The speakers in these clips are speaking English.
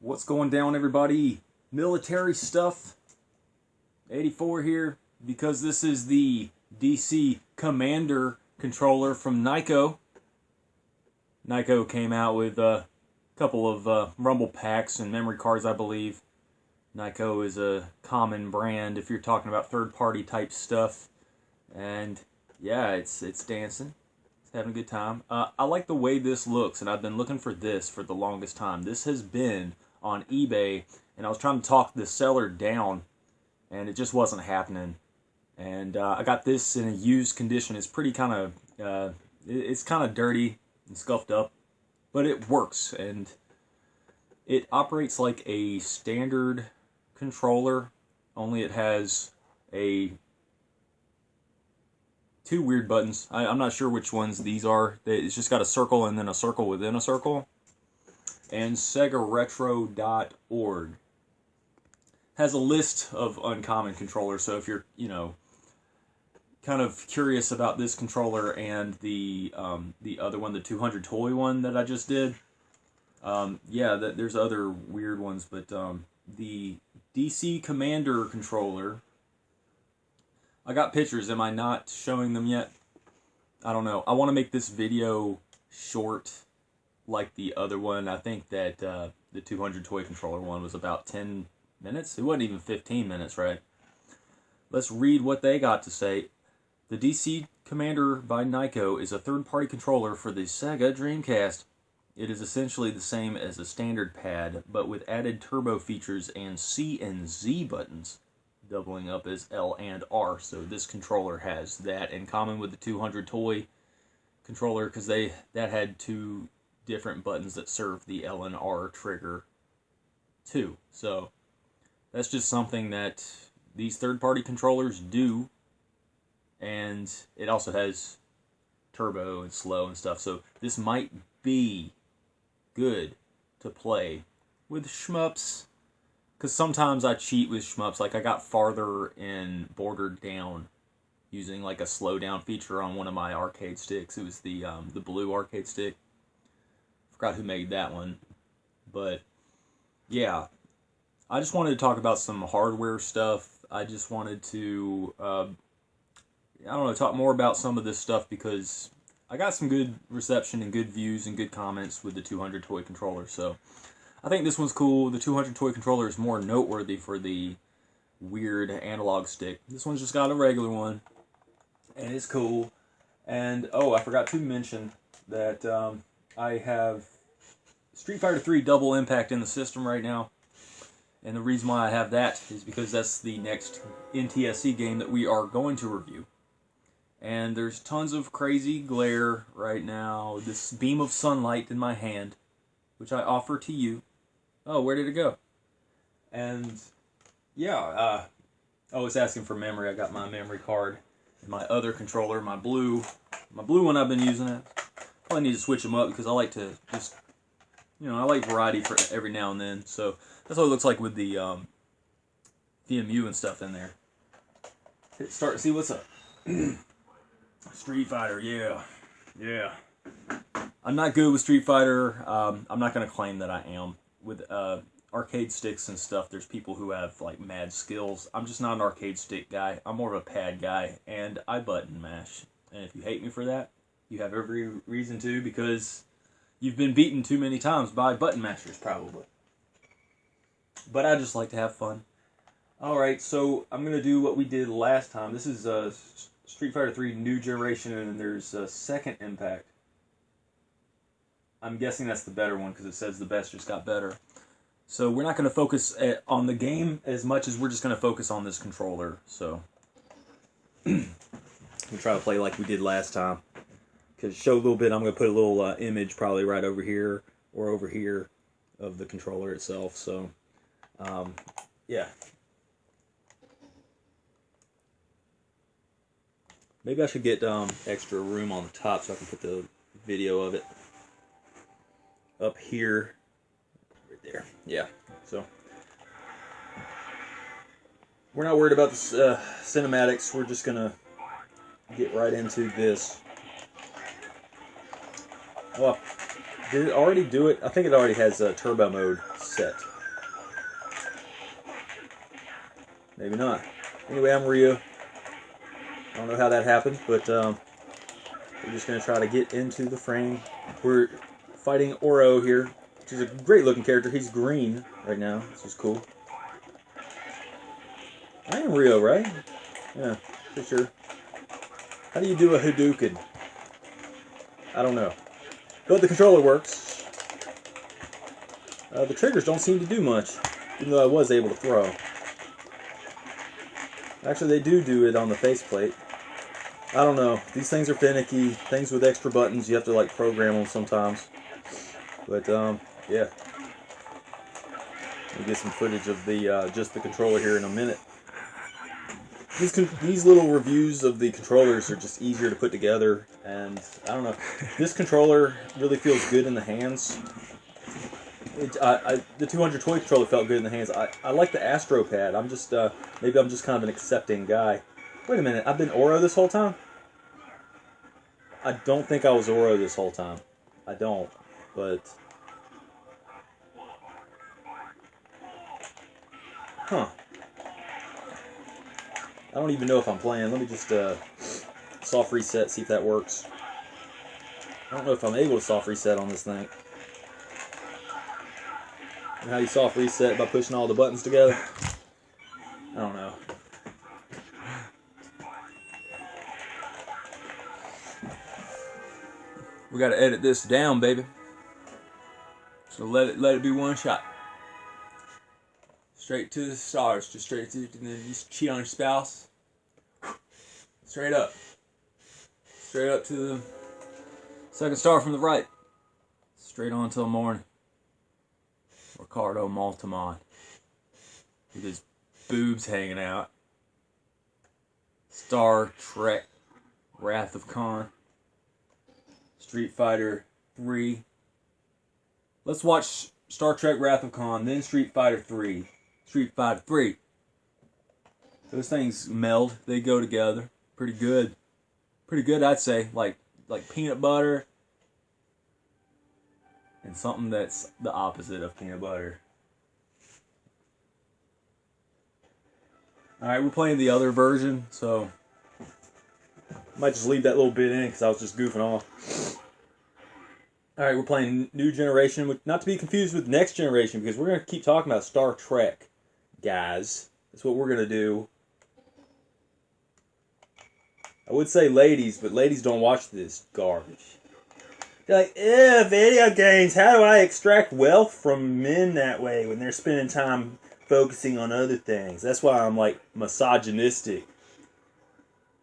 What's going down, everybody? Military stuff. 84 here, because this is the DC Commander controller from Nyko. Nyko came out with a couple of rumble packs and memory cards, I believe. Nyko is a common brand if you're talking about third-party type stuff. And yeah, it's dancing. It's having a good time. I like the way this looks, and I've been looking for this for the longest time. This has been on eBay, and I was trying to talk the seller down, and it just wasn't happening. And I got this in a used condition. It's pretty kind of, it's kind of dirty and scuffed up, but it works, and it operates like a standard controller, only it has two weird buttons. I'm not sure which ones these are. It's just got a circle and then a circle within a circle. And SegaRetro.org has a list of uncommon controllers, so if you're, kind of curious about this controller and the other one, the 200 toy one that I just did, there's other weird ones, but the DC Commander controller, I got pictures. Am I not showing them yet? I don't know. I want to make this video short like the other one. I think that the 200 toy controller one was about 10 minutes. It wasn't even 15 minutes, right? Let's read what they got to say. The DC Commander by Nyko is a third-party controller for the Sega Dreamcast. It is essentially the same as a standard pad, but with added turbo features and C and Z buttons, doubling up as L and R. So this controller has that in common with the 200 toy controller, because that had two different buttons that serve the L and R trigger too. So that's just something that these third-party controllers do, and it also has turbo and slow and stuff. So this might be good to play with shmups, because sometimes I cheat with shmups. Like I got farther in Bordered Down using like a slowdown feature on one of my arcade sticks. It was the blue arcade stick. Forgot who made that one, but yeah, I just wanted to talk about some hardware stuff. I just wanted to talk more about some of this stuff, because I got some good reception and good views and good comments with the 200 toy controller. So I think this one's cool. The 200 toy controller is more noteworthy for the weird analog stick. This one's just got a regular one, and it's cool. And I forgot to mention that I have Street Fighter 3 Double Impact in the system right now. And the reason why I have that is because that's the next NTSC game that we are going to review. And there's tons of crazy glare right now. This beam of sunlight in my hand, which I offer to you. Oh, where did it go? And yeah, it's asking for memory. I got my memory card and my other controller, my blue one I've been using it. Probably need to switch them up, because I like to just, I like variety for every now and then. So that's what it looks like with the VMU and stuff in there. Hit start, see what's up. Street Fighter, yeah. I'm not good with Street Fighter. I'm not going to claim that I am. With arcade sticks and stuff, there's people who have like mad skills. I'm just not an arcade stick guy. I'm more of a pad guy, and I button mash. And if you hate me for that, you have every reason to, because you've been beaten too many times by button mashers, probably. But I just like to have fun. Alright, so I'm going to do what we did last time. This is Street Fighter 3 New Generation, and there's a Second Impact. I'm guessing that's the better one, because it says the best just got better. So we're not going to focus on the game as much as we're just going to focus on this controller. So we'll try to play like we did last time. Because show a little bit, I'm going to put a little image probably right over here or over here of the controller itself. So yeah. Maybe I should get extra room on the top so I can put the video of it up here. Right there. Yeah. So we're not worried about the cinematics. We're just going to get right into this. Well, did it already do it? I think it already has turbo mode set. maybe not. Anyway, I'm Rio. I don't know how that happened, but we're just going to try to get into the frame. We're fighting Oro here, which is a great looking character. He's green right now, which is cool. I am Rio, right? Yeah, for sure. How do you do a Hadouken? I don't know. But the controller works. The triggers don't seem to do much, even though I was able to throw. Actually, they do it on the faceplate. I don't know. These things are finicky. Things with extra buttons, you have to like program them sometimes. But yeah. We'll get some footage of the just the controller here in a minute. These little reviews of the controllers are just easier to put together, and I don't know. This controller really feels good in the hands. The 200 toy controller felt good in the hands. I like the Astro Pad. I'm just maybe I'm just kind of an accepting guy. Wait a minute, I've been Oro this whole time? I don't think I was Oro this whole time. I don't, but... Huh. I don't even know if I'm playing. Let me just soft reset, see if that works. I don't know if I'm able to soft reset on this thing. And how you soft reset by pushing all the buttons together? I don't know. We gotta edit this down, baby. So let it be one shot. Straight to the stars, just straight to, and then you cheat on your spouse. Straight up to the second star from the right. Straight on till morning. Ricardo Maltamon with his boobs hanging out. Star Trek, Wrath of Khan. Street Fighter 3. Let's watch Star Trek Wrath of Khan, then Street Fighter 3. Street Fighter 3. Those things meld, they go together. Pretty good. Pretty good, I'd say. Like peanut butter and something that's the opposite of peanut butter. Alright, we're playing the other version, so Might just leave that little bit in because I was just goofing off. Alright, we're playing New Generation, not to be confused with Next Generation, because we're going to keep talking about Star Trek, guys. That's what we're going to do. I would say ladies, but ladies don't watch this garbage. They're like, ew, video games, how do I extract wealth from men that way when they're spending time focusing on other things? That's why I'm like misogynistic.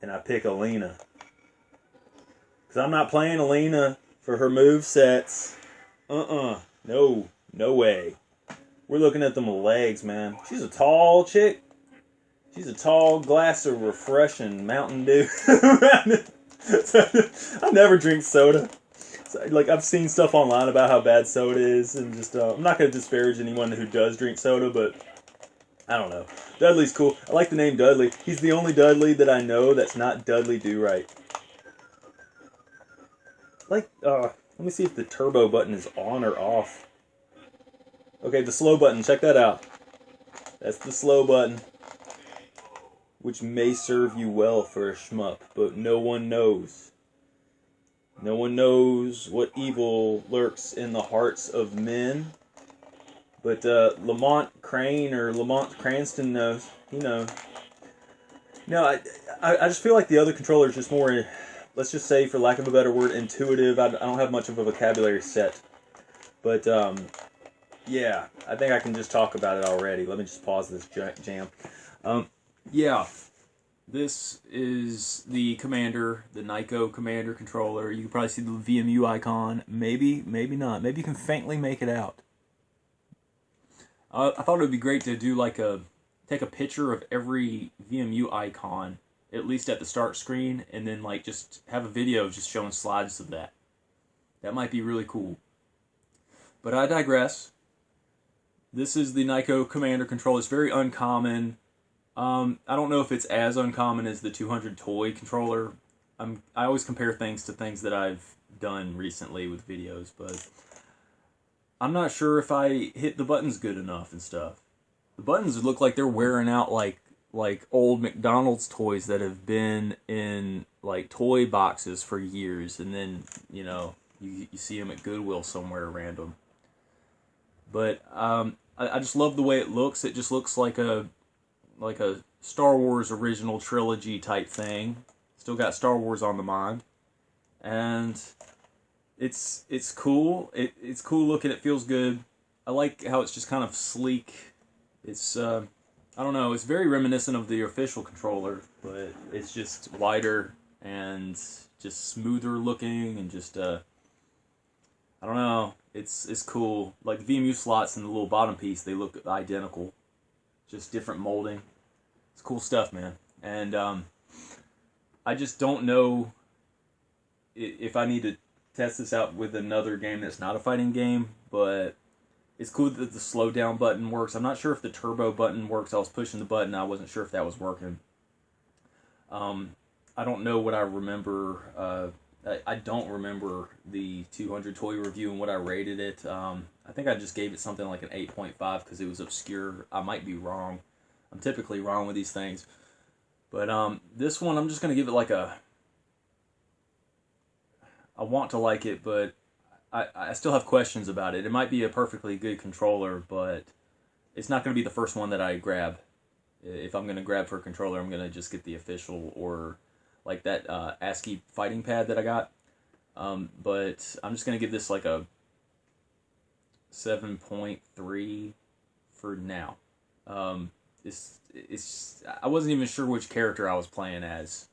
And I pick Alina. Because I'm not playing Alina for her move sets. No way. We're looking at them legs, man. She's a tall chick. She's a tall glass of refreshing Mountain Dew. I never drink soda. So, like, I've seen stuff online about how bad soda is, and just I'm not going to disparage anyone who does drink soda, but I don't know. Dudley's cool. I like the name Dudley. He's the only Dudley that I know that's not Dudley Do-Right. Like, let me see if the turbo button is on or off. Okay, the slow button. Check that out. That's the slow button. Which may serve you well for a shmup, but no one knows. No one knows what evil lurks in the hearts of men. But Lamont Crane or Lamont Cranston knows. He knows. No, I just feel like the other controller is just more, let's just say, for lack of a better word, intuitive. I don't have much of a vocabulary set. But, yeah, I think I can just talk about it already. Let me just pause this jam. Yeah, this is the Commander, the Nyko Commander controller. You can probably see the VMU icon. Maybe, maybe not. Maybe you can faintly make it out. I thought it would be great to do like take a picture of every VMU icon, at least at the start screen, and then like just have a video just showing slides of that. That might be really cool. But I digress. This is the Nyko Commander controller. It's very uncommon. I don't know if it's as uncommon as the 200 toy controller. I always compare things to things that I've done recently with videos, but I'm not sure if I hit the buttons good enough and stuff. The buttons look like they're wearing out like like old McDonald's toys that have been in like toy boxes for years, and then you see them at Goodwill somewhere random. But I just love the way it looks. It just looks like a Star Wars original trilogy type thing. Still got Star Wars on the mind, and it's cool. It's cool looking. It feels good. I like how it's just kind of sleek. It's I don't know. It's very reminiscent of the official controller, but it's just wider and just smoother looking, and just I don't know. It's cool. Like the VMU slots and the little bottom piece, they look identical, just different molding. It's cool stuff, man. And I just don't know if I need to test this out with another game that's not a fighting game, but it's cool that the slow down button works. I'm not sure if the turbo button works. I was pushing the button. I wasn't sure if that was working. I don't know what I remember. I don't remember the 200 toy review and what I rated it. I think I just gave it something like an 8.5 because it was obscure. I might be wrong. I'm typically wrong with these things. But this one, I'm just going to give it like a... I want to like it, but I still have questions about it. It might be a perfectly good controller, but it's not going to be the first one that I grab. If I'm going to grab for a controller, I'm going to just get the official, or like that ASCII fighting pad that I got. But I'm just going to give this like a 7.3 for now. It's I wasn't even sure which character I was playing as.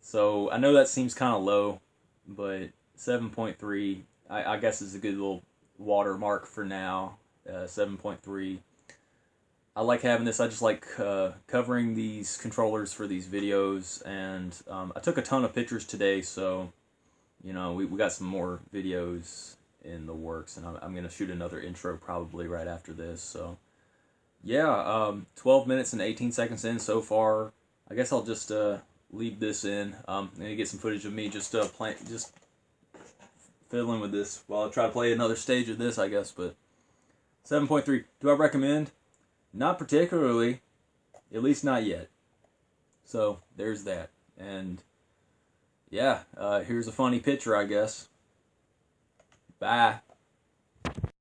So I know that seems kind of low, but 7.3 I guess is a good little watermark for now. 7.3. I like having this. I just like covering these controllers for these videos, and I took a ton of pictures today, so we got some more videos in the works, and I'm going to shoot another intro probably right after this. So yeah, 12 minutes and 18 seconds in so far. I guess I'll just leave this in and get some footage of me just fiddling with this while I try to play another stage of this, I guess. But 7.3, do I recommend? Not particularly, at least not yet. So there's that. And yeah, here's a funny picture, I guess. Bye.